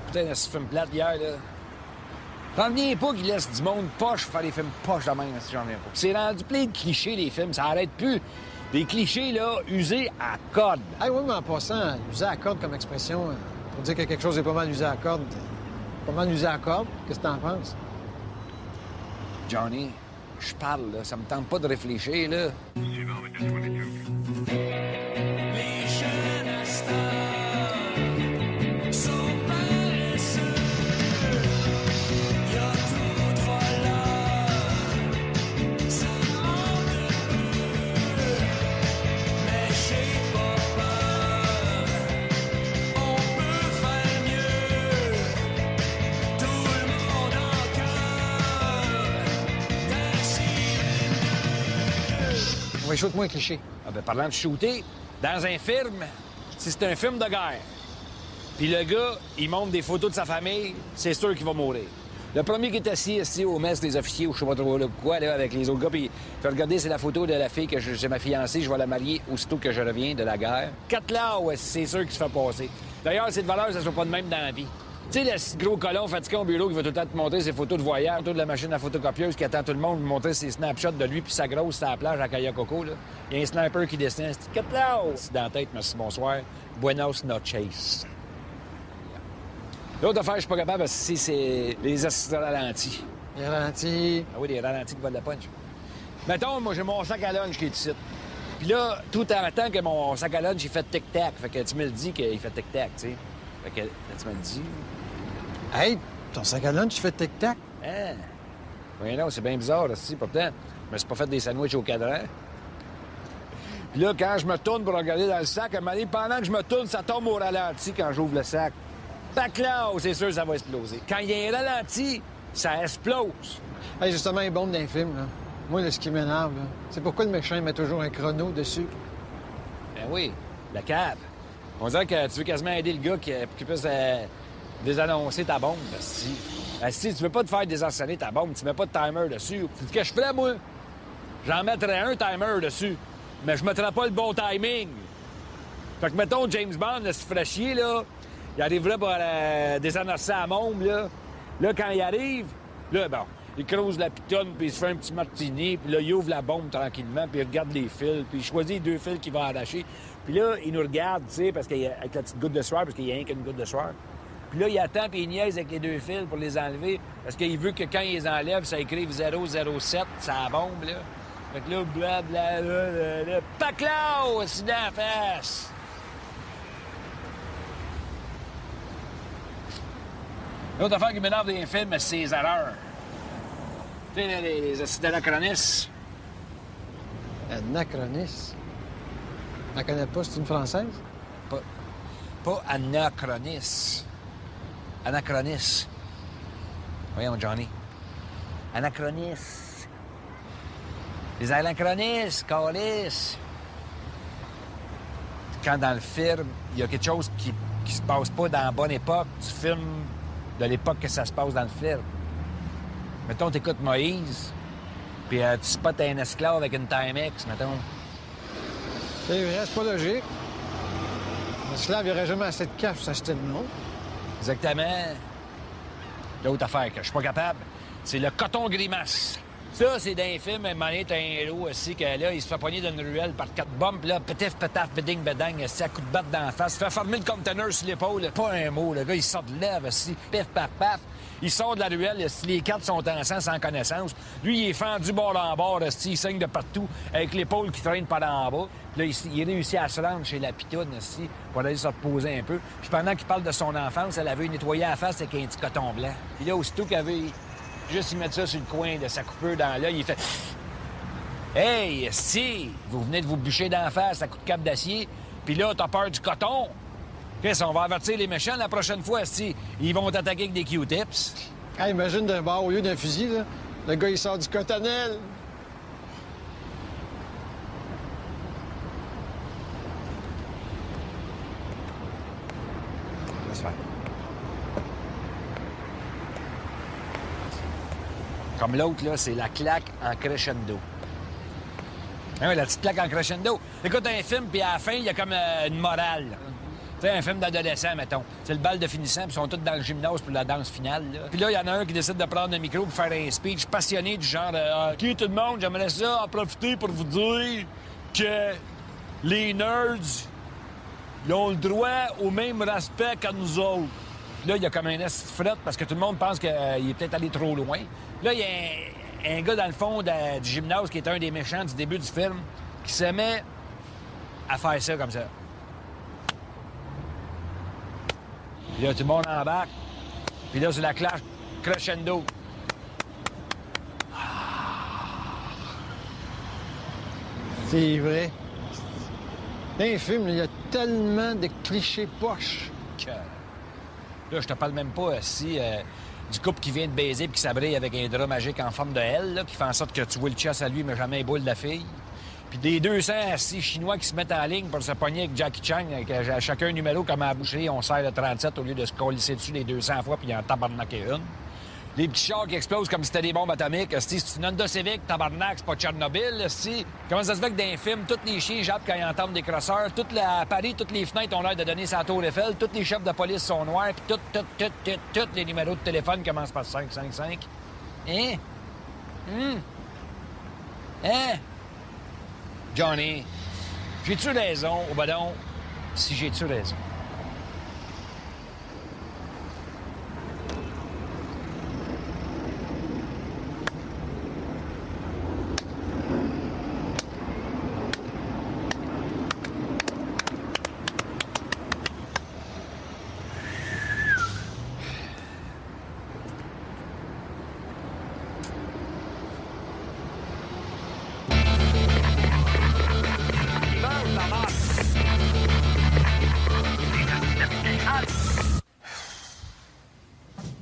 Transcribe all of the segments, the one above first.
écouté un film plate hier, là. J'en reviens pas qu'ils laissent du monde poche faire des films poches de même, si j'en reviens pas. C'est rendu plein de clichés, les films, ça arrête plus. Des clichés, là, usés à corde. Ah oui, mais en passant, user à corde comme expression, pour dire que quelque chose est pas mal usé à corde, pas mal usé à corde, qu'est-ce que t'en penses? Johnny, je parle, là, ça me tente pas de réfléchir, là. On va échouer moins cliché. Ah ben, parlant de shooter, dans un film, si c'est un film de guerre, puis le gars, il montre des photos de sa famille, c'est sûr qu'il va mourir. Le premier qui est assis au mess des officiers ou je sais pas trop là, quoi, là, avec les autres gars, puis il fait regarder, c'est la photo de la fille que j'ai ma fiancée, je vais la marier aussitôt que je reviens de la guerre. 4 là, ouais, c'est sûr qu'il se fait passer. D'ailleurs, cette valeur, ça soit pas de même dans la vie. Tu sais, le gros colon fatigué au bureau qui va tout le temps te montrer ses photos de voyage, autour de la machine à photocopieuse qui attend tout le monde, lui montrer ses snapshots de lui puis sa grosse sur la plage à Kayakoko, là. Il y a un sniper qui descend, c'est 4 là, c'est dans la tête, merci, bonsoir. Buenos noches. L'autre affaire, je suis pas capable, c'est les assistants ralentis. Les ralentis. Ah oui, les ralentis qui volent la punch. Mettons, moi, j'ai mon sac à lunch qui est ici. Puis là, tout en attendant que mon sac à lunch, il fait tic-tac. Fait que tu me le dis qu'il fait tic-tac, tu sais. Fait que là, tu me le dis. Hey, ton sac à lunch, tu fais tic-tac. Hein? Oui, non, c'est bien bizarre, aussi, pourtant. Je me suis pas fait des sandwichs au cadran. Puis là, quand je me tourne pour regarder dans le sac, à un moment donné, pendant que je me tourne, ça tombe au ralenti quand j'ouvre le sac. Pac là, c'est sûr, ça va exploser. Quand il y a un ralenti, ça explose. Hey, justement, il bombe dans les films, là. Moi, là, ce qui m'énerve, là, c'est pourquoi le méchant il met toujours un chrono dessus. Ben oui, la cave. On dirait que tu veux quasiment aider le gars qui puisse désannoncer ta bombe, si. Si tu veux pas te faire désarçonner ta bombe, tu mets pas de timer dessus. C'est ce que je ferais, moi. J'en mettrais un timer dessus, mais je mettrais pas le bon timing. Fait que, mettons, James Bond, là, se ferait chier, là, il arriverait pour désannoncer la bombe, là. Là, quand il arrive, là, bon, il creuse la pitonne, puis il se fait un petit martini, puis là, il ouvre la bombe tranquillement, puis il regarde les fils, puis il choisit les 2 fils qu'il va arracher. Puis là, il nous regarde, tu sais, parce qu'il avec la petite goutte de sueur, parce qu'il y a rien qu'une goutte de sueur. Puis là, il attend, puis il niaise avec les 2 fils pour les enlever, parce qu'il veut que quand il les enlève, ça écrive 007, c'est la bombe, là. Fait que là, blablabla, paclao, c'est dans la face. L'autre affaire qui m'énerve dans les films, c'est les erreurs. Tu sais, les acides anachronistes. Anachronisme. Je la connais pas, c'est une française? Pas anachronisme. Anachronisme. Voyons, Johnny. Anachronisme. Les anachronismes, câlisse. Quand dans le film, il y a quelque chose qui se passe pas dans la bonne époque du film, de l'époque que ça se passe dans le film. Mettons, t'écoutes Moïse, puis tu spots un esclave avec une Timex, mettons. C'est vrai, c'est pas logique. L'esclave, il aurait jamais assez de cash pour s'acheter le nom. Exactement. L'autre affaire que je suis pas capable, c'est le coton grimace. Ça, c'est dans un film, un moment donné, t'as un héros aussi, que là, il se fait pogner d'une ruelle par 4 bombes, puis là, pétif, pétaf, beding, bedang, c'est à coup de batte dans la face. Il fait fermer le container sur l'épaule, pas un mot, le gars, il sort de lèvres, aussi, pif, paf, paf. Il sort de la ruelle, les 4 sont ensemble sans connaissance. Lui, il est fendu bord en bord, il saigne de partout, avec l'épaule qui traîne par en bas. Puis là, il réussit à se rendre chez la pitoune, aussi, pour aller se reposer un peu. Puis pendant qu'il parle de son enfance, elle avait nettoyé la face avec un petit coton blanc. Puis là, aussitôt qu'il avait juste y mettre ça sur le coin de sa coupure dans l'œil, il fait « Hey, si, vous venez de vous bûcher dans la face à coup de cape d'acier, puis là, t'as peur du coton. Qu'est-ce on va avertir les méchants la prochaine fois, si ils vont t'attaquer avec des Q-tips. » Hey, imagine d'un bar au lieu d'un fusil, là, le gars, il sort du cotonnelle. Laisse faire. Comme l'autre, là, c'est la claque en crescendo. Hein, la petite claque en crescendo. Écoute un film, puis à la fin, il y a comme une morale. Tu sais, un film d'adolescent, mettons. C'est le bal de finissant, puis ils sont tous dans le gymnase pour la danse finale. Là. Puis là, il y en a un qui décide de prendre le micro pour faire un speech passionné du genre OK, tout le monde, j'aimerais ça en profiter pour vous dire que les nerds, ils ont le droit au même respect qu'à nous autres. Puis là, il y a comme un esti de frette parce que tout le monde pense qu'il est peut-être allé trop loin. Là, il y a un gars dans le fond du gymnase qui est un des méchants du début du film qui se met à faire ça comme ça. Puis là, tout le monde embarque. Puis là, c'est la clash crescendo. C'est vrai. Dans les films, il y a tellement de clichés poches. Là, je te parle même pas du couple qui vient de baiser puis qui s'abrille avec un drap magique en forme de L, là, qui fait en sorte que tu vois le chasse à lui, mais jamais les boules de la fille. Puis des 200 assis chinois qui se mettent en ligne pour se pogner avec Jackie Chan, avec à chacun un numéro comme à la boucherie, on serre le 37 au lieu de se colisser dessus les 200 fois puis en tabarnaquer une. Les petits chars qui explosent comme si c'était des bombes atomiques. C'est une Honda Civic, tabarnak, c'est pas Tchernobyl. Comment ça se fait que dans les films, tous les chiens jappent quand ils entendent des crosseurs? À Paris, toutes les fenêtres ont l'air de donner sa tour Eiffel. Tous les chefs de police sont noirs. Puis tous les numéros de téléphone commencent par 555. Hein? Hein? Johnny, j'ai-tu raison? Ou ben donc, si j'ai-tu raison?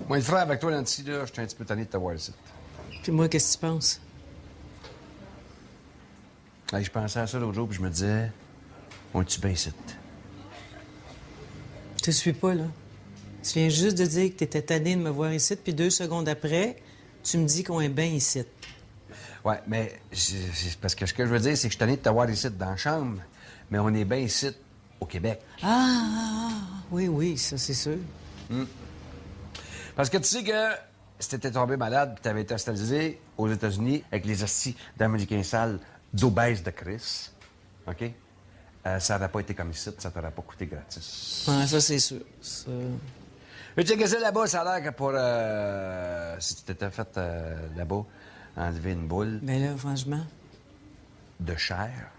Moi, le frère, avec toi, Nancy, là, je suis un petit peu tanné de t'avoir ici. Puis moi, qu'est-ce que tu penses? Hey, je pensais à ça l'autre jour, puis je me disais, on est-tu bien ici? Je te suis pas, là. Tu viens juste de dire que t'étais tanné de me voir ici, puis 2 secondes après, tu me dis qu'on est bien ici. Ouais, mais c'est parce que ce que je veux dire, c'est que je suis tanné de t'avoir ici dans la chambre, mais on est bien ici au Québec. Oui, ça, c'est sûr. Parce que tu sais que si t'étais tombé malade puis t'avais été hospitalisé aux États-Unis avec les hosties d'Américains sales d'obèses de Chris, OK? Ça n'aurait pas été comme ici, ça t'aurait pas coûté gratis. Ouais, ça, c'est sûr. Ça... Mais tu sais que c'est là-bas, ça a l'air que pour... si tu t'étais fait là-bas, enlever une boule Ben là, franchement... de chair...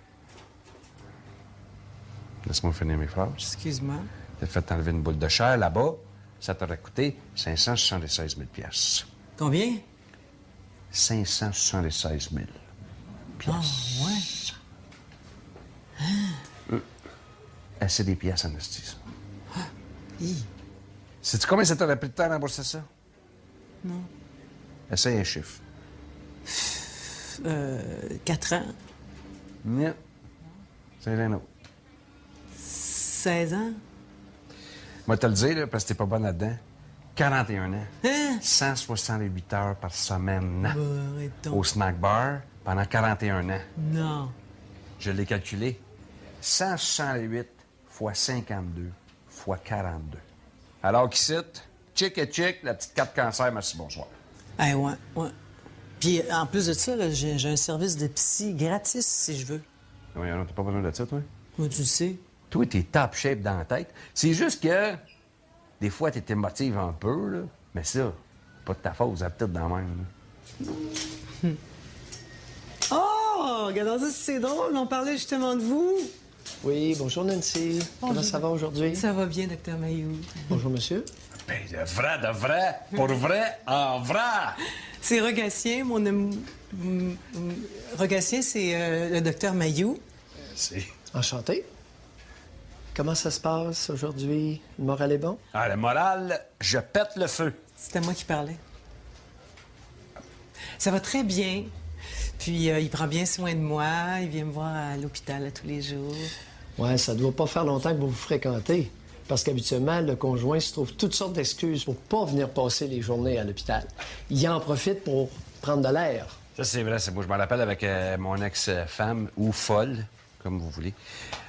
Laisse-moi finir mes phrases. Excuse-moi. T'as fait enlever une boule de chair là-bas, ça t'aurait coûté 576 000 piastres. Combien? 576 000 piastres. Ah, ouais? C'est des pièces en esti, ça. Hi. Sais-tu combien ça t'aurait pris de temps à rembourser ça? Non. Essaye un chiffre. 4 ans? Non. C'est un autre. 16 ans? Moi, te le dire, là, parce que t'es pas bonne là-dedans. 41 ans. Hein? 168 heures par semaine. Arrête donc. Au snack bar pendant 41 ans. Non. Je l'ai calculé. 168 fois 52 fois 42. Alors qu'ici, chick et chick, la petite carte cancer, merci, bonsoir. Ouais. Puis en plus de ça, là, j'ai un service de psy gratis si je veux. Oui, alors, t'as pas besoin de ça, toi? Moi, tu le sais. Toi, t'es top shape dans la tête. C'est juste que, des fois, t'es émotive un peu, là. Mais ça, pas de ta faute, ça peut-être dans la même. Là. Oh, regardez ça, c'est drôle. On parlait justement de vous. Oui, bonjour Nancy. Comment ça va aujourd'hui? Ça va bien, docteur Mayou. Bonjour monsieur. Ben, de vrai, pour vrai, en vrai. C'est Rogatien, Rogatien, c'est le docteur Mayou. C'est... Enchanté. Comment ça se passe aujourd'hui? Le moral est bon? Ah, le moral, je pète le feu. C'était moi qui parlais. Ça va très bien. Puis il prend bien soin de moi. Il vient me voir à l'hôpital à tous les jours. Ouais, ça doit pas faire longtemps que vous vous fréquentez. Parce qu'habituellement, le conjoint se trouve toutes sortes d'excuses pour pas venir passer les journées à l'hôpital. Il en profite pour prendre de l'air. Ça, c'est vrai, c'est beau. Je me rappelle avec mon ex-femme, ou folle, comme vous voulez,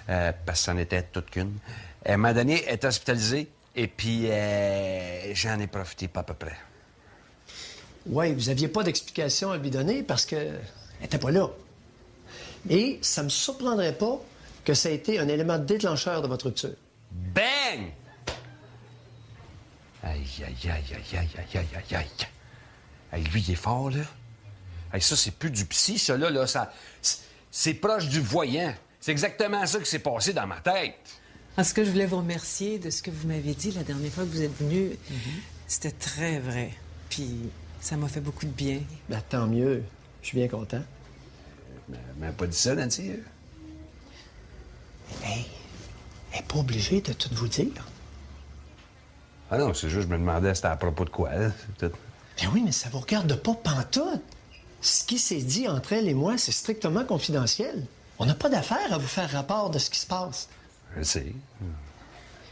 parce que c'en était toute qu'une. À un moment donné, elle est hospitalisée, et puis j'en ai profité pas à peu près. Oui, vous n'aviez pas d'explication à lui donner parce qu'elle n'était pas là. Et ça me surprendrait pas que ça a été un élément déclencheur de votre rupture. Bang! Aïe, aïe, aïe, aïe, aïe, aïe, aïe, aïe, aïe. Aïe, lui, il est fort, là. Aïe, ça, c'est plus du psy, ça, là. Ça, c'est proche du voyant. C'est exactement ça qui s'est passé dans ma tête. En ce que je voulais vous remercier de ce que vous m'avez dit la dernière fois que vous êtes venu. C'était très vrai. Puis ça m'a fait beaucoup de bien. Ben, tant mieux. Je suis bien content. Mais pas dit ça, Nancy. Hey, elle n'est pas obligée de tout vous dire. Ah non, c'est juste, je me demandais c'était à propos de quoi, là. C'est tout. Ben oui, mais ça vous regarde pas pantoute. Ce qui s'est dit entre elle et moi, c'est strictement confidentiel. On n'a pas d'affaire à vous faire rapport de ce qui se passe. Je sais.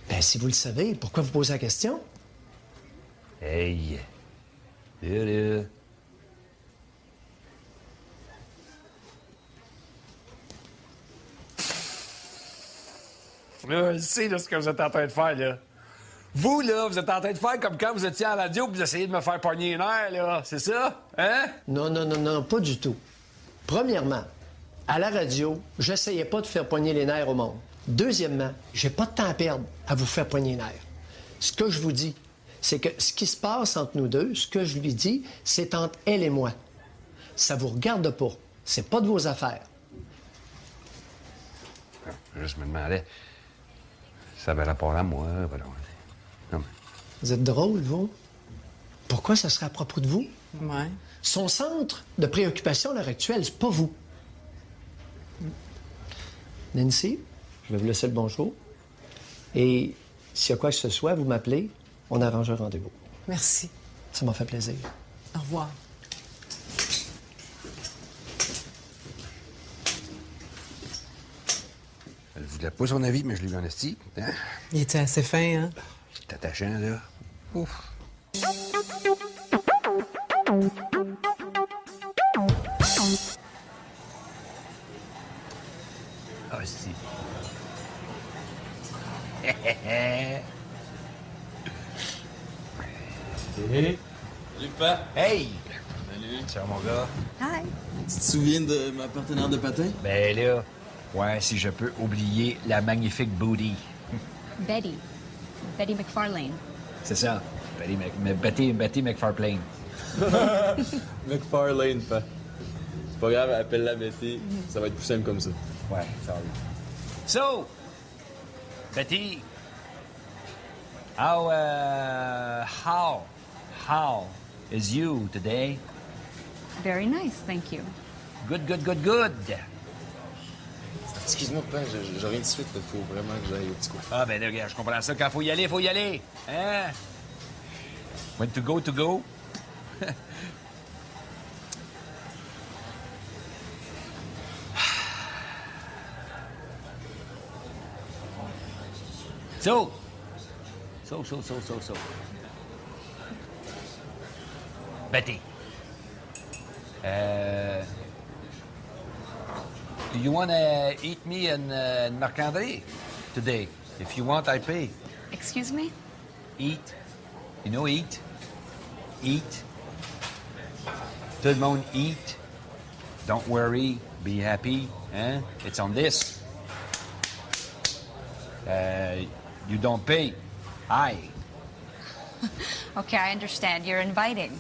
Ben, si vous le savez, pourquoi vous posez la question? Hey. Là. Là, je sais là, ce que vous êtes en train de faire, là. Vous, là, vous êtes en train de faire comme quand vous étiez à la radio et vous essayez de me faire pogner les nerfs, là. C'est ça? Hein? Non, pas du tout. Premièrement, à la radio, j'essayais pas de faire poigner les nerfs au monde. Deuxièmement, j'ai pas de temps à perdre à vous faire poigner les nerfs. Ce que je vous dis, c'est que ce qui se passe entre nous deux, ce que je lui dis, c'est entre elle et moi. Ça vous regarde pas. C'est pas de vos affaires. Je me demandais. Ça avait rapport à moi, voilà. Non, mais... Vous êtes drôle, vous? Pourquoi ça serait à propos de vous? Ouais. Son centre de préoccupation à l'heure actuelle, c'est pas vous. Nancy, je vais vous laisser le bonjour. Et s'il y a quoi que ce soit, vous m'appelez, on arrange un rendez-vous. Merci. Ça m'a fait plaisir. Au revoir. Elle voulait pas son avis, mais je l'ai eu en esti. Hein? Il était assez fin, hein? C'est attachant, là. Ouf. Ah, si. Salut, Pat. Hey! Salut. Ça va, mon gars? Hi. Tu te souviens de ma partenaire de patin? Ben là, ouais, si je peux oublier la magnifique booty. Betty. Betty McFarlane. C'est ça. Betty McFarlane. McFarlane, Pat. C'est pas grave, appelle-la Betty. Ça va être plus simple comme ça. Ouais, sorry. So, Betty, how is you today? Very nice, thank you. Good. Excuse-moi, Pat, je reviens tout de suite. Il faut vraiment que j'aille au petit coup. Ah, ben là, regarde, je comprends ça. Quand faut y aller, faut y aller. Hein? When to go. So. Betty. Do you want to eat me in Marc-André today? If you want, I pay. Excuse me? Eat. You know, eat. Eat. Tout le monde eat. Don't worry. Be happy. Hein? It's on this. You don't pay. I. Okay, I understand. You're inviting.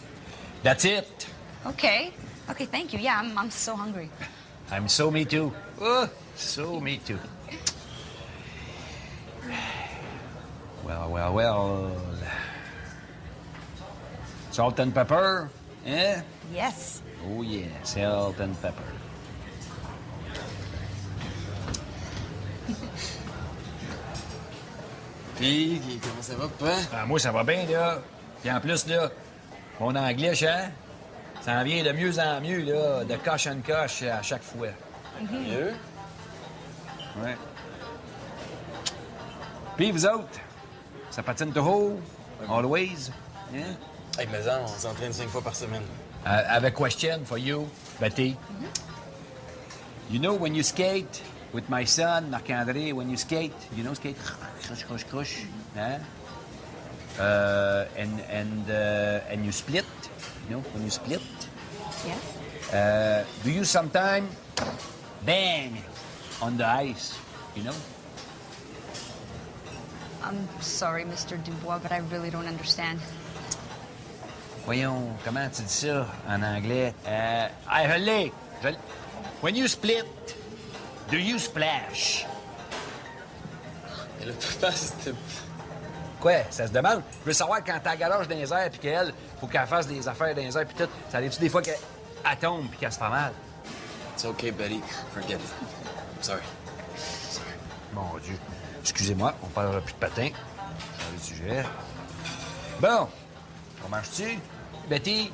That's it. Okay. Okay, thank you. Yeah, I'm so hungry. I'm so me too. Oh, so me too. Well. Salt and pepper, eh? Yes. Oh yeah, salt and pepper. Puis, comment ça va, Pat? Ah, moi, ça va bien, là. Puis en plus, là, mon anglais, hein, ça en vient de mieux en mieux, là, de coche en coche à chaque fois. Mieux? Ouais. Puis vous autres, ça patine toujours? Always? Hein? Hey, mais on s'entraîne 5 fois par semaine. I have a question for you, Betty. You know when you skate with my son, Marc-André, when you skate, you know skate, crush, crush, crush, huh? And you split, you know, when you split. Yes. Do you sometime bang on the ice, you know? I'm sorry, Mr. Dubois, but I really don't understand. Voyons, comment tu dis ça en anglais? Je l'ai. When you split, do you splash? Et là, papa, c'était... Quoi? Ça se demande? Je veux savoir quand t'as garage dans les airs puis qu'elle, faut qu'elle fasse des affaires dans les airs puis tout. Ça arrive-tu des fois qu'elle tombe puis qu'elle se fait mal? It's okay, Betty. Forget it. I'm sorry. Mon Dieu. Excusez-moi, on parlera plus de patin. Dans le sujet. Bon. On mange-tu? Betty,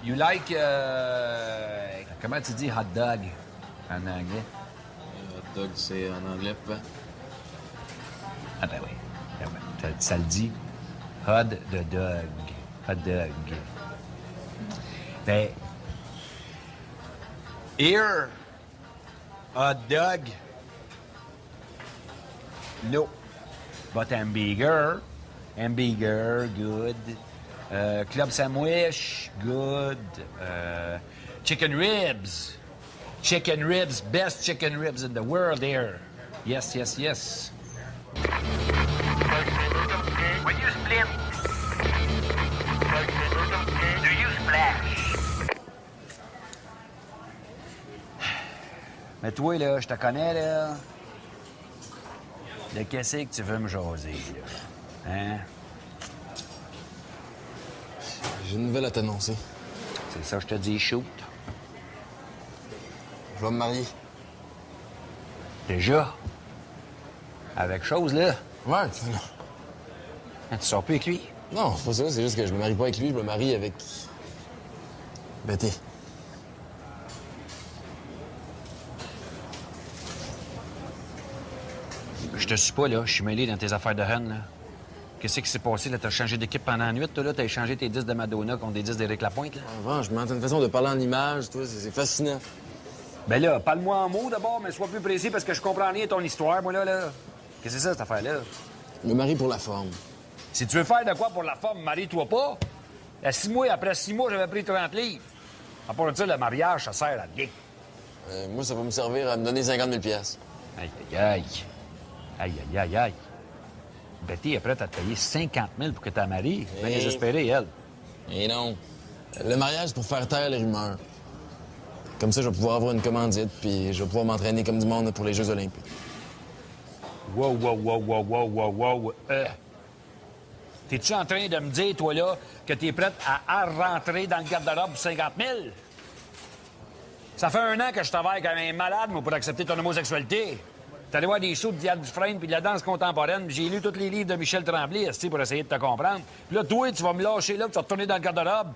you like... comment tu dis hot dog en anglais? Hot dog, c'est en anglais, papa? Ah ben oui. Ah ben, ça le dit. Hot de dog. Hot dog. Ben... Here, hot dog. No. But hamburger. Hamburger, good. Club sandwich, good. Chicken ribs. Chicken ribs, best chicken ribs in the world here. Yes, yes, yes. When you split, do you splash? Mais toi, là, je te connais, là. De qu'est-ce que tu veux me jaser, là? Hein? J'ai une nouvelle à t'annoncer. C'est ça, je te dis, shoot. Je vais me marier. Déjà? Avec chose, là? Ouais, non. Hein, tu sors plus avec lui? Non, c'est pas ça. C'est juste que je me marie pas avec lui, je me marie avec... Betty. Je te suis pas, là. Je suis mêlé dans tes affaires de run, là. Qu'est-ce qui s'est passé, là? T'as changé d'équipe pendant la nuit, toi, là? T'as échangé tes disques de Madonna contre des disques d'Éric Lapointe, là? Avant, je m'entends une façon de parler en image, toi, c'est fascinant. Ben là, parle-moi en mots, d'abord, mais sois plus précis, parce que je comprends rien à ton histoire, moi, là. Qu'est-ce que c'est ça, cette affaire-là? Je me marie pour la forme. Si tu veux faire de quoi pour la forme, marie-toi pas. Après 6 mois, j'avais pris 30 livres. À part de ça, le mariage, ça sert à rien. Moi, ça va me servir à me donner 50 000 piastres. Aïe, aïe, aïe. Aïe, aïe, aïe, aïe. Betty est prête à te payer 50 000 pour que tu la maries. Bien désespérée, elle. Et non. Le mariage, c'est pour faire taire les rumeurs. Comme ça, je vais pouvoir avoir une commandite, puis je vais pouvoir m'entraîner comme du monde pour les Jeux olympiques. Wow, wow, wow, wow, wow, wow, wow. T'es-tu en train de me dire, toi, là, que t'es prête à rentrer dans le garde-robe pour 50 000? Ça fait 1 an que je travaille comme un malade, moi, pour accepter ton homosexualité. T'es allé voir des shows de Diane Dufresne puis de la danse contemporaine, puis j'ai lu tous les livres de Michel Tremblay, esti, pour essayer de te comprendre. Puis là, toi, tu vas me lâcher là, puis tu vas retourner dans le garde-robe.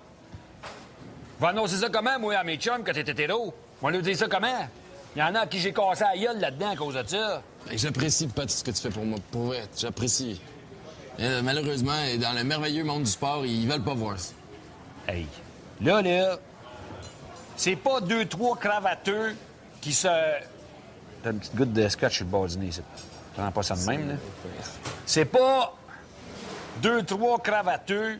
Je vais annoncer ça comment, moi, à mes chums, que t'es hétéro? On va lui dire ça comment? Il y en a à qui j'ai cassé la gueule là-dedans à cause de ça. J'apprécie, Pat, ce que tu fais pour moi. Pour vrai, j'apprécie. Malheureusement, dans le merveilleux monde du sport, ils veulent pas voir ça. Hey, là, c'est pas 2-3 cravateux qui se... T'as une petite goutte de scotch sur le bord du nez, ça. Tu rends pas ça de même, là? C'est pas 2-3 cravateux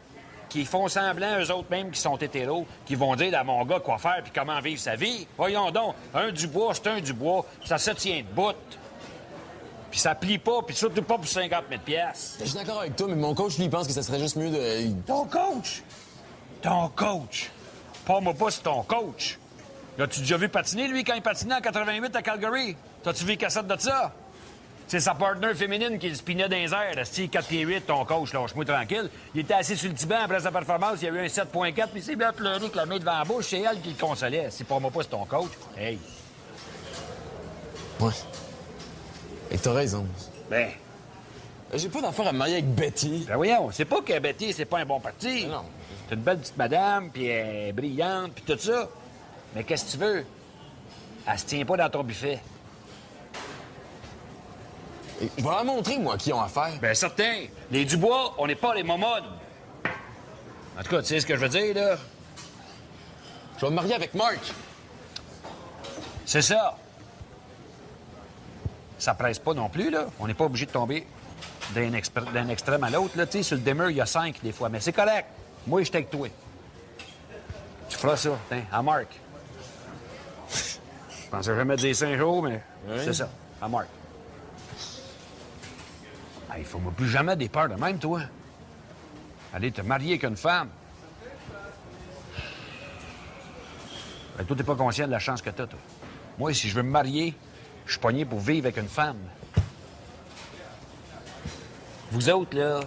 qui font semblant, eux autres même, qui sont hétéros, qui vont dire à mon gars quoi faire puis comment vivre sa vie. Voyons donc, un Dubois, c'est un Dubois, ça se tient de bout. Puis ça plie pas, puis surtout pas pour 50 000 piastres. Je suis d'accord avec toi, mais mon coach, lui, il pense que ça serait juste mieux de... Ton coach? Ton coach? Parle-moi pas sur ton coach. L'as-tu déjà vu patiner, lui, quand il patinait en 88 à Calgary? T'as-tu vu les cassettes de ça? C'est sa partenaire féminine qui le spinait dans les airs. Esti, 4 pieds 8, ton coach, lâche-moi tranquille. Il était assis sur le divan après sa performance, il y a eu un 7.4, puis il s'est bien pleuré avec la main devant la bouche. C'est elle qui le consolait. C'est pas moi pas, c'est ton coach. Hey. Ouais. Et t'as raison. Ben. J'ai pas d'affaire à me marier avec Betty. Ben voyons, c'est pas que Betty, c'est pas un bon parti. Non. C'est une belle petite madame, puis elle est brillante, puis tout ça. Mais qu'est-ce que tu veux? Elle se tient pas dans ton buffet. Et je vais leur montrer, moi, qui ont affaire. Ben certain. Les Dubois, on n'est pas les momodes. En tout cas, tu sais ce que je veux dire, là? Je vais me marier avec Marc. C'est ça. ça presse pas non plus, là. On n'est pas obligé de tomber d'un extrême à l'autre, là. Tu sais, sur le dimmer, il y a 5 des fois, mais c'est correct. Moi, je suis avec toi. Tu feras ça, tiens, à Marc. Je pensais jamais dire 5 jours, mais c'est ça, à Marc. Il faut plus jamais des peurs de même, toi. Aller te marier avec une femme. Ben, toi, t'es pas conscient de la chance que t'as, toi. Moi, si je veux me marier, je suis pogné pour vivre avec une femme. Vous autres, là,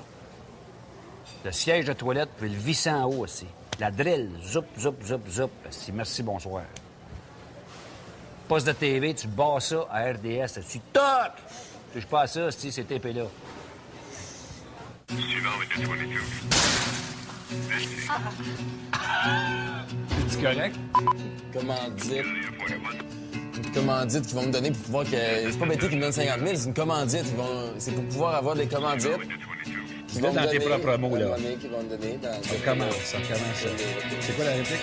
le siège de toilette, vous pouvez le visser en haut aussi. La drill, zoup, zoup, zoup, zoup. Merci, bonsoir. Poste de TV, tu bats ça à RDS. Tu toc! Tu touches pas à ça, c'est TP là. C'est correct? Une commandite qu'ils vont me donner pour pouvoir que... C'est pas BT qui me donne 50 000, c'est une commandite. C'est pour pouvoir avoir des commandites. Tu vas dans tes propres mots, là. Qui vont me donner dans... Ça recommence. C'est quoi la réplique?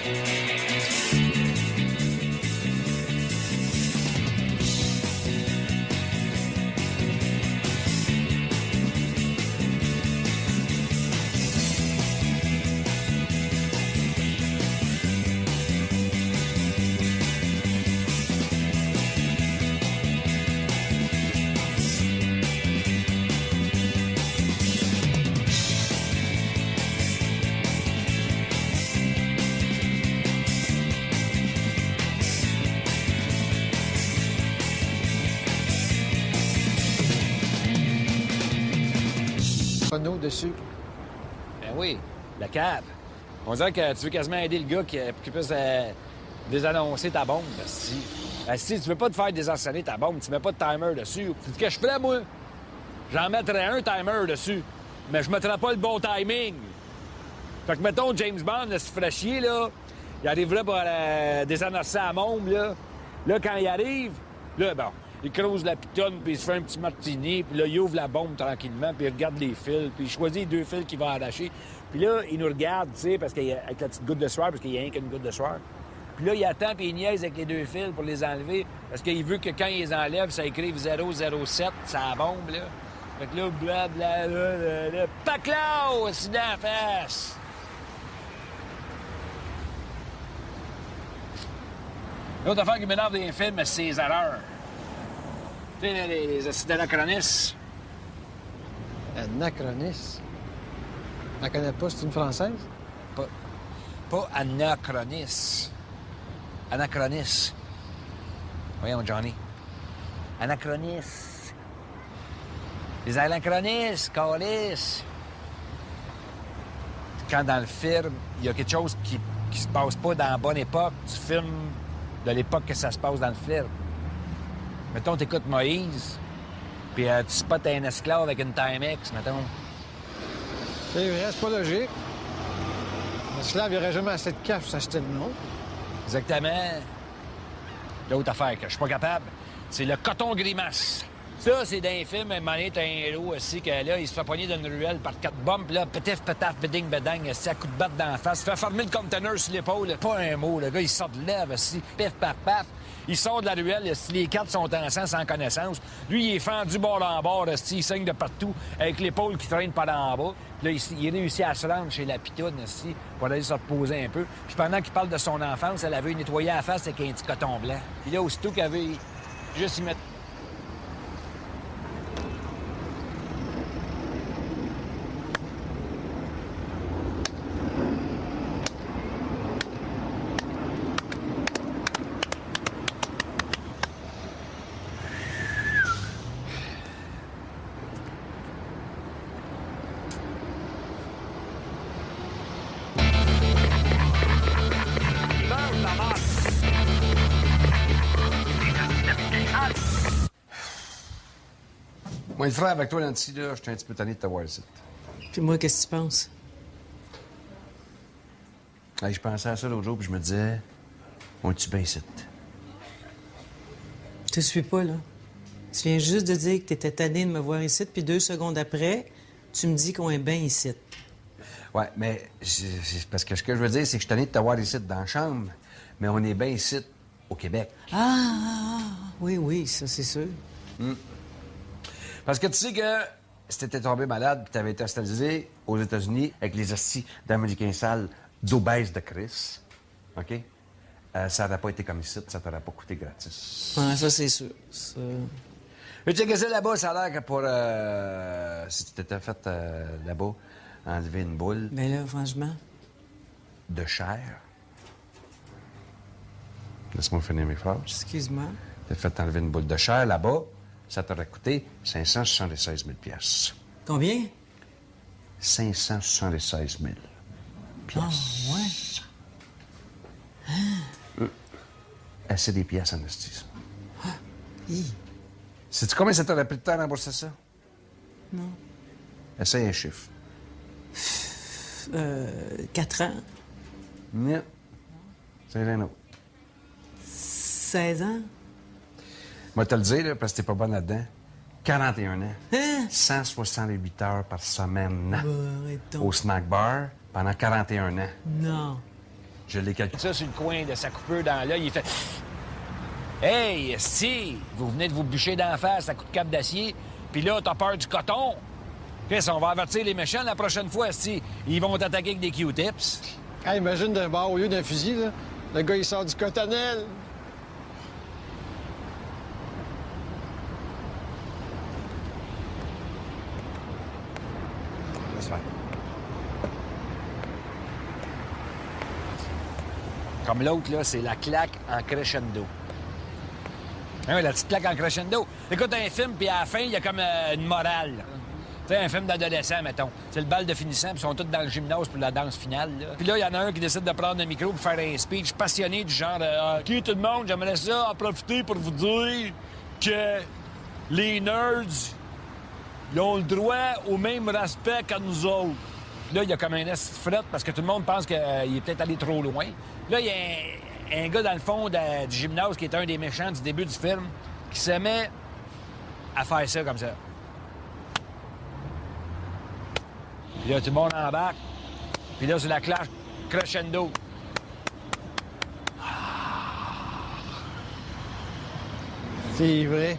Panneau dessus. Ben oui, la cave. On dirait que tu veux quasiment aider le gars qui puisse désannoncer ta bombe. Si tu veux pas te faire désarceler ta bombe, tu mets pas de timer dessus. C'est ce que je ferais, moi. J'en mettrais un timer dessus, mais je mettrais pas le bon timing. Fait que, mettons, James Bond, là, se ferait chier, là, il arriverait pour désannoncer la bombe, là. Là, quand il arrive, là, bon, il creuse la pitonne, puis il se fait un petit martini, puis là, il ouvre la bombe tranquillement, puis il regarde les fils, puis il choisit les 2 fils qu'il va arracher. Puis là, il nous regarde, tu sais, parce qu'il avec la petite goutte de sueur, parce qu'il y a rien qu'une goutte de sueur. Puis là, il attend, puis il niaise avec les 2 fils pour les enlever, parce qu'il veut que quand il les enlève, ça écrive 007, ça la bombe, là. Fait que là, blablabla, paclao, c'est dans la face! L'autre affaire qui m'énerve des films, c'est les erreurs. Tu sais, les acides anachronistes. Anachronisme. Je la connais pas, c'est une française? Pas anachronisme. Anachronisme. Voyons, Johnny. Anachronisme. Les anachronistes, câlisse. Quand dans le film, il y a quelque chose qui se passe pas dans la bonne époque, tu filmes de l'époque que ça se passe dans le film. Mettons, t'écoutes Moïse, puis tu spots un esclave avec une Timex, mettons. C'est vrai, c'est pas logique. L'esclave, il aurait jamais assez de cash pour s'acheter le nom. Exactement. L'autre affaire que je suis pas capable, c'est le coton grimace. Ça, c'est d'un film, un moment donné, t'as un héros aussi, que là, il se fait poigner d'une ruelle par 4 bombes, puis là, pétif, pétaf, beding, bedang, à coup de batte dans la face, fait fermer le container sur l'épaule, pas un mot, le gars, il sort de lèvres, aussi, pif, paf, paf. Il sort de la ruelle, les 4 sont ensemble sans connaissance. Lui, il est fendu bord en bord, il saigne de partout, avec l'épaule qui traîne par en bas. Puis là, il réussit à se rendre chez la pitoune, pour aller se reposer un peu. Puis pendant qu'il parle de son enfance, elle avait nettoyé la face avec un petit coton blanc. Puis là, aussitôt qu'elle avait juste y mettre... Moi, le frère, avec toi, Nancy, là, je suis un petit peu tanné de t'avoir ici. Puis moi, qu'est-ce que tu penses? Hey, je pensais à ça l'autre jour, puis je me disais, on est-tu bien ici? Je te suis pas, là. Tu viens juste de dire que t'étais tanné de me voir ici, puis 2 secondes après, tu me dis qu'on est bien ici. Ouais, mais c'est parce que ce que je veux dire, c'est que je suis tanné de t'avoir ici dans la chambre, mais on est bien ici au Québec. Ah, oui, ça, c'est sûr. Parce que tu sais que si t'étais tombé malade puis t'avais été hospitalisé aux États-Unis avec les hosties d'Américains sales d'obèses de Chris, OK? Ça n'aurait pas été comme ici, ça t'aurait pas coûté gratis. Ouais, ça, c'est sûr. Ça... Mais tu sais que ça là-bas, ça a l'air que pour... si tu t'étais fait là-bas enlever une boule Ben là, franchement... de chair... Laisse-moi finir mes phrases. Excuse-moi. T'as fait enlever une boule de chair là-bas, ça t'aurait coûté 576 000 piastres. Combien? 576 000 piastres. Ah, ouais. C'est des pièces en hostie. Hi. Sais-tu combien ça t'aurait pris de temps à rembourser ça? Non. Essaye un chiffre. 4 ans. Non. C'est un autre. 16 ans. Moi, te le dire, là, parce que t'es pas bonne là-dedans. 41 ans. Hein? 168 heures par semaine. Bah, arrête donc. Au snack bar pendant 41 ans. Non. Je l'ai calculé. Ça, sur le coin de sa coupure dans l'œil, il fait... Hey, si, vous venez de vous bûcher d'en face à coup de cape d'acier, puis là, t'as peur du coton. Chris, on va avertir les méchants la prochaine fois, si ils vont t'attaquer avec des Q-tips. Hey, imagine d'un bar au lieu d'un fusil, là. Le gars, il sort du cotonnelle. Laisse faire. Comme l'autre, là, c'est la claque en crescendo. Hein, la petite claque en crescendo. Écoute un film, puis à la fin, il y a comme une morale. Tu sais, un film d'adolescent, mettons. C'est le bal de finissant, puis ils sont tous dans le gymnase pour la danse finale. Là. Puis là, il y en a un qui décide de prendre un micro pour faire un speech passionné du genre OK, tout le monde, j'aimerais ça en profiter pour vous dire que les nerds, ils ont le droit au même respect qu'à nous autres. Puis là, il y a comme un esti de frette parce que tout le monde pense qu'il est peut-être allé trop loin. Là, il y a un gars dans le fond du gymnase qui est un des méchants du début du film qui se met à faire ça comme ça. Puis là, tout le monde embarque. Puis là, c'est la clash crescendo. C'est vrai.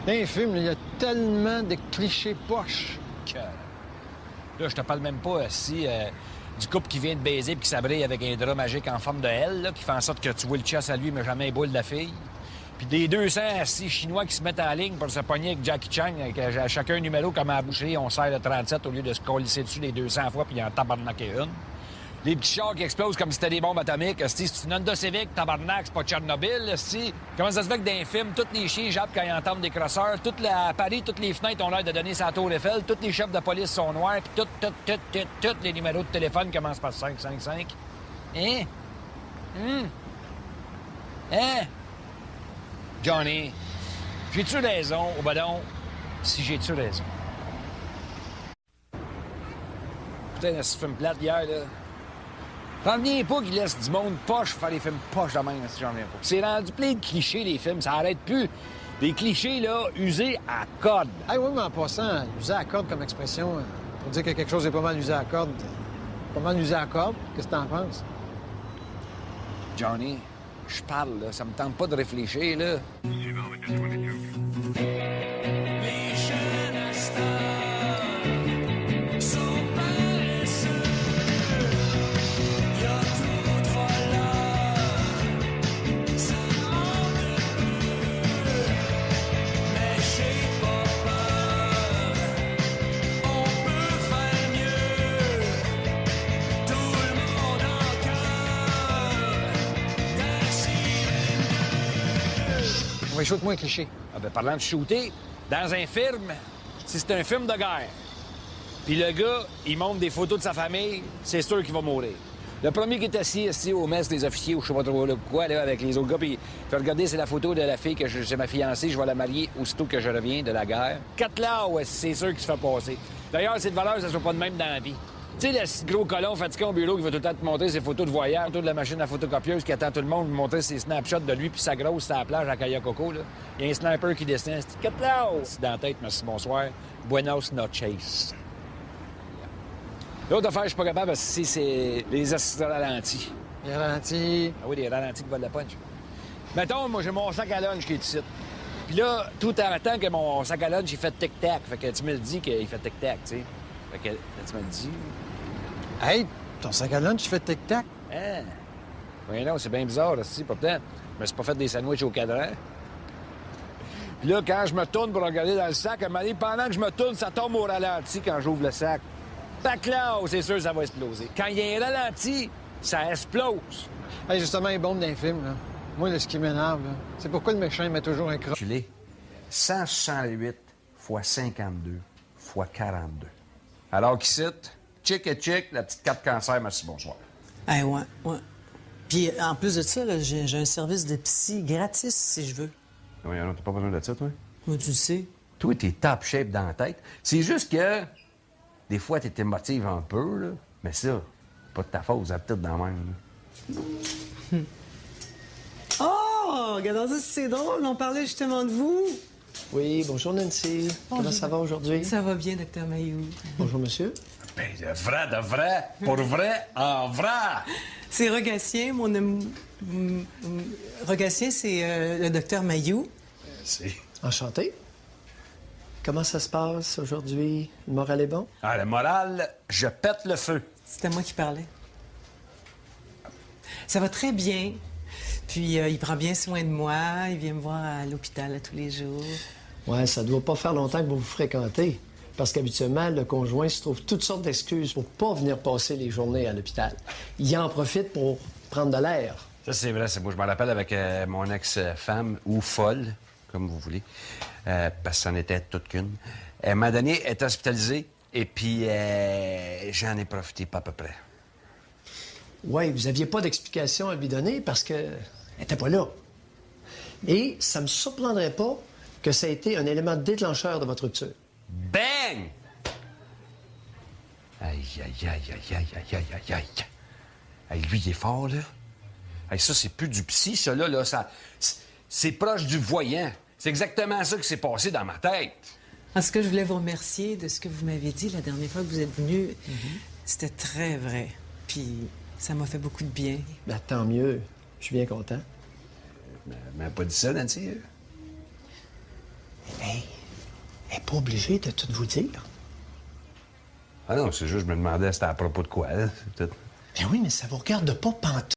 Dans les films, il y a tellement de clichés poches. Là, je te parle même pas du couple qui vient de baiser puis qui s'abrille avec un drap magique en forme de L, là, qui fait en sorte que tu vois le chest à lui, mais jamais un boule de la fille. Puis des 200 assis chinois qui se mettent en ligne pour se pogner avec Jackie Chan, avec à chacun un numéro comme à la boucherie, on sert le 37 au lieu de se colisser dessus les 200 fois puis il en tabarnaquer une. Les petits chars qui explosent comme si c'était des bombes atomiques. C'est une Honda Civic, tabarnak, c'est pas Tchernobyl. Comment ça se fait que dans les films, tous les chiens jappent quand ils entendent des crosseurs, à Paris, toutes les fenêtres ont l'air de donner sa tour Eiffel, tous les chefs de police sont noirs, puis tous les numéros de téléphone commencent par 555. Hein? Hein? Johnny, j'ai-tu raison, au badon, si j'ai-tu raison? Putain, ce film plate hier, là. J'en reviens pas qu'ils laissent du monde poche faire des films poches de même, si j'en reviens pas. C'est rendu plein de clichés, les films, ça arrête plus. Des clichés, là, usés à corde. Ah oui, mais en passant, user à corde comme expression, pour dire que quelque chose est pas mal usé à corde. Pas mal usé à corde, qu'est-ce que t'en penses? Johnny, je parle, là, ça me tente pas de réfléchir, là. On va shooter moins cliché. Ah ben, parlant de shooter, dans un film, si c'est un film de guerre, puis le gars, il montre des photos de sa famille, c'est sûr qu'il va mourir. Le premier qui est assis au mess des officiers ou je sais pas trop là, quoi, là, avec les autres gars, puis il fait regarder, c'est la photo de la fille que c'est ma fiancée, je vais la marier aussitôt que je reviens de la guerre. 4 là, ouais, c'est sûr qu'il se fait passer. D'ailleurs, cette valeur, ça ne soit pas de même dans la vie. Tu sais, le gros colon fatigué au bureau qui va tout le temps te montrer ses photos de voyage, photos de la machine à photocopieuse qui attend tout le monde de montrer ses snapshots de lui puis sa grosse sur la plage à Kayakoco, là. Il y a un sniper qui dessine. C'est 4 là, c'est dans la tête, merci, bonsoir. Buenos noches. L'autre affaire, je suis pas capable parce que c'est les assistants ralentis. Les ralentis. Ah oui, les ralentis qui volent la punch. Mettons, moi, j'ai mon sac à lunch qui est ici. Puis là, tout en temps que mon sac à lunch, il fait tic-tac. Fait que tu me le dis qu'il fait tic-tac, tu sais. Fait que là, tu me le dis. Hey, ton sac à lunch, tu fais tic-tac? Hein? Oui, non, c'est bien bizarre, là, si, pourtant. Je me suis pas fait des sandwichs au cadran. Puis là, quand je me tourne pour regarder dans le sac, à un moment donné, pendant que je me tourne, ça tombe au ralenti quand j'ouvre le sac. Fait que là, c'est sûr que ça va exploser. Quand il y a un ralenti, ça explose. Hey, justement, les bombes d'un film, là. Moi, là, ce qui m'énerve, là, c'est pourquoi le méchant il met toujours un croc. Culé. 168 fois 52 fois 42. Alors qu'ici, chick et chick, la petite carte cancer, merci, bonsoir. Ah ouais, ouais. Puis en plus de ça, là, j'ai un service de psy gratis si je veux. Oui, alors, t'as pas besoin de ça, toi? Moi, tu le sais. Toi, t'es top shape dans la tête. C'est juste que, des fois, t'es émotive un peu, là. Mais ça, pas de ta faute, vous avez peut-être dans la même, là. Oh, regardons ça, c'est drôle. On parlait justement de vous. Oui, bonjour Nancy. Comment ça va aujourd'hui? Ça va bien, Dr. Mayou. Bonjour monsieur. Ben, de vrai, pour vrai, en vrai. C'est Rogatien, Rogatien, c'est le Dr. Mayou. C'est... Enchanté. Comment ça se passe aujourd'hui? Le moral est bon? Ah, le moral, je pète le feu. C'était moi qui parlais. Ça va très bien. Puis il prend bien soin de moi. Il vient me voir à l'hôpital tous les jours. Ouais, ça doit pas faire longtemps que vous vous fréquentez. Parce qu'habituellement, le conjoint se trouve toutes sortes d'excuses pour pas venir passer les journées à l'hôpital. Il en profite pour prendre de l'air. Ça, c'est vrai, c'est beau. Je me rappelle avec mon ex-femme, ou folle, comme vous voulez, parce que c'en était toute qu'une. Elle m'a donné, elle est hospitalisée, et puis j'en ai profité pas à peu près. Oui, vous aviez pas d'explication à lui donner parce que elle était pas là. Et ça me surprendrait pas que ça ait été un élément déclencheur de votre rupture. Bang! Aïe, aïe, aïe, aïe, aïe, aïe, aïe, aïe, aïe. Aïe, lui, il est fort, là. Aïe, ça, c'est plus du psy, ça, là. Ça, c'est proche du voyant. C'est exactement ça qui s'est passé dans ma tête. En ce que je voulais vous remercier de ce que vous m'avez dit la dernière fois que vous êtes venu. C'était très vrai. Puis ça m'a fait beaucoup de bien. Ben, tant mieux. Je suis bien content. Mais pas dit ça, Nancy. Hey, elle n'est pas obligée de tout vous dire. Ah non, c'est juste, je me demandais c'était à propos de quoi, là. C'est peut-être... Ben oui, mais ça vous regarde pas pantoute.